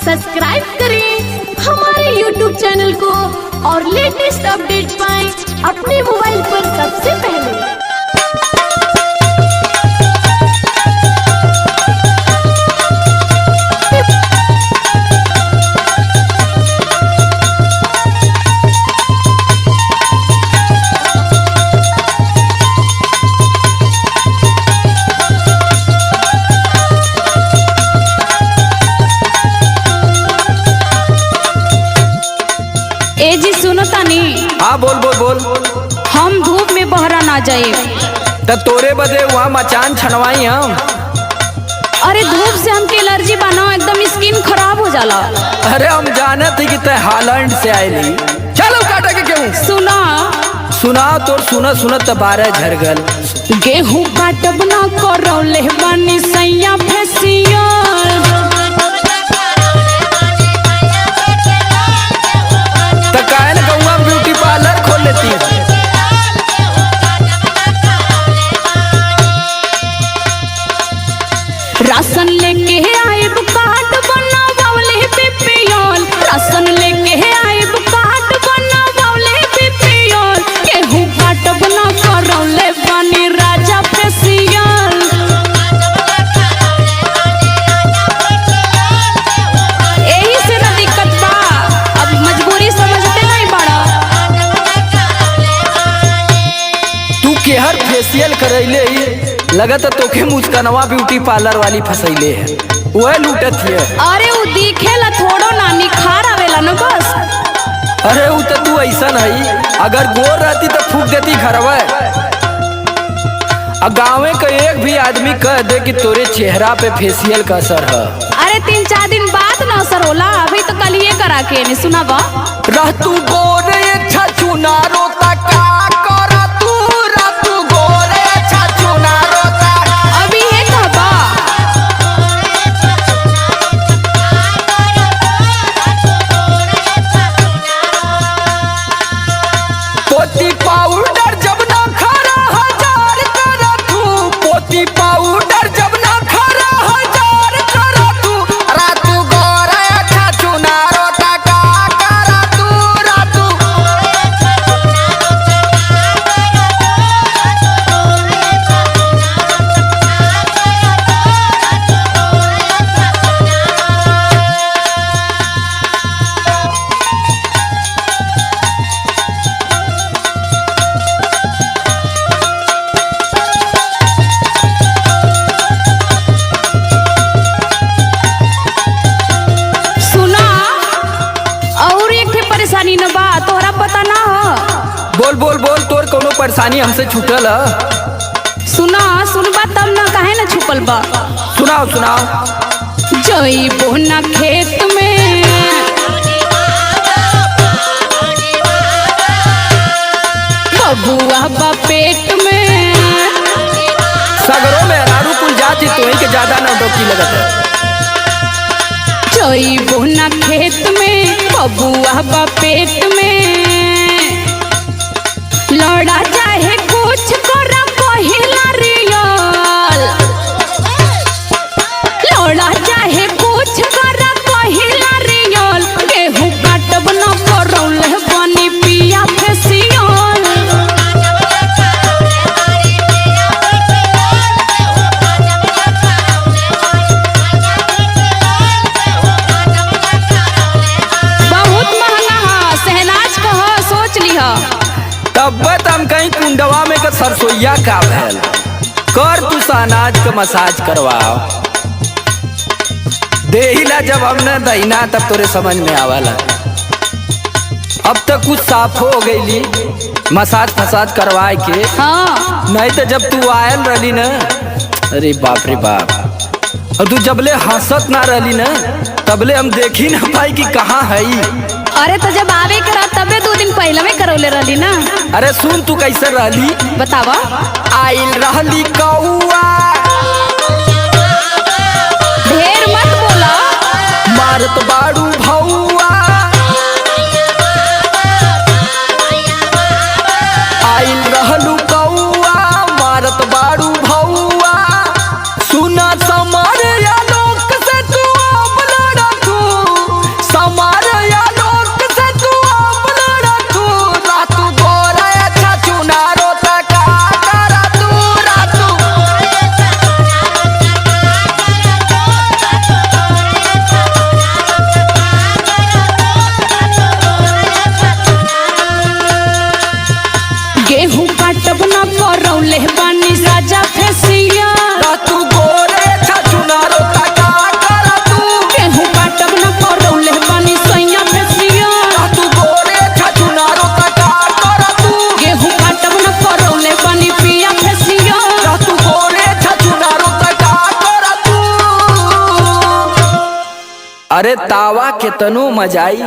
Subscribe करें हमारे YouTube channel को और लेटेस्ट अपडेट पाएं अपने मोबाइल पर सबसे पहले। ए जी सुनो तानी। हाँ बोल बोल बोल। हम धूप में बहरा ना जाए तो तोरे बदे वहाँ मचान छनवाई हम। अरे धूप से हमके एलर्जी बना, एकदम स्किन खराब हो जाला। अरे हम जाने थे कि ते हालैंड से आयली। चलो काटा के क्यों सुना सुना तो सुना सुना तो 12 झर गल। गेहूं काटब ना करौले बानी सैया फेसियल। तो काहे न गौवा ब्यूटी पार्लर खोल लेती है। राशन लेके आइब कार्ड बनावले बीपीएल। राशन लेके आइब कार्ड बनावले बीपीएल। गेहूं काटब ना करौले बानी राजा फेसियल। यही से ना दिक्कत बा, अब मजबूरी समझते नहीं बड़ा। तू केहर फेशियल करैले लगत तोखे मुस्कनवा ब्यूटी पार्लर वाली फसैले है, वह लूटत है। अरे वो दिखेला थोड़ो ना, निखार आवेला न बस। अरे वो तो तू ऐसा नहीं, अगर गोर रहती तो फूक देती घरवा। गाँवे का एक भी आदमी कह दे कि तोरे चेहरा पे फेशियल का असर है। अरे 3-4 दिन बाद ना असर होला, अभी तो कल ये करा के नहीं सुना बा। रह तू गोरे छछु ना रोता का कर तू, रह तू गोरे छछु ना रोता। अभी है कहबा पोती पाउडर जब ना खरा 1000 कर तू, पोती पाउडर जब ना खरा 1000 कर तू। रह तू गोरे छछु ना रोता का कर तू, रह तू। सुना, और एक ठे परेशानी न बा, तोहरा पता ना हो। बोल बोल बोल, तोर कोनो परेशानी हमसे छूटल है? सुना सुनबा तब ना, काहे ना छुपल बा। सुनाओ सुनाओ। जइबो ना खेत में बबुआ बा पेट में। सगरों में अनारू कुल जाती तो ही के ज्यादा ना डोकी लगत है। जइबो ना खेत में बबुआ बा पेट में। लड़ा चाहे कुछ कर पहिला रियल। लड़ा चाहे कुछ कर पहिला रियल। गेहूं काटब ना करौले बानी पिया फेसियल। बहुत महंगा है, सहनाज का है, सोच लिहा। तब हम कहीं कुंडवा में का सरसोईया का भैल कर तू सहनाज का मसाज करवाओ। देहिला जब हमने दहीना तब तोरे समझ में आवाला। अब तक कुछ साफ हो गईली मसाज फसाज करवाए के। हाँ नहीं तो जब तू आयल रही ना, अरे बाप रे बाप। और तू जबले हंसत ना रही ना, तबले हम देखी ना पाई कि कहाँ है। अरे तो जब आवे करा तबे 2 दिन पहले में करौले रहली ना। अरे सुन तू कैसे रहली, बतावा। आइल रहली कौआ, ढेर मत बोला। मारत बाड़ू भौआ। आइल रहलू कौआ, मारत बाड़ू भौआ। सुना समारे आलोक से तू अब लड़ा तू। करौले बानी राजा फेसियल तू गोरे छछुनारो तका कर तू गेहूं काटब न करौले बानी सैया फेसियल तू गोरे छछुनारो तका कर तू गेहूं काटब न करौले बानी पिया फेसियल तू गोरे छछुनारो तका कर तू। अरे तावा के तनु मजाई।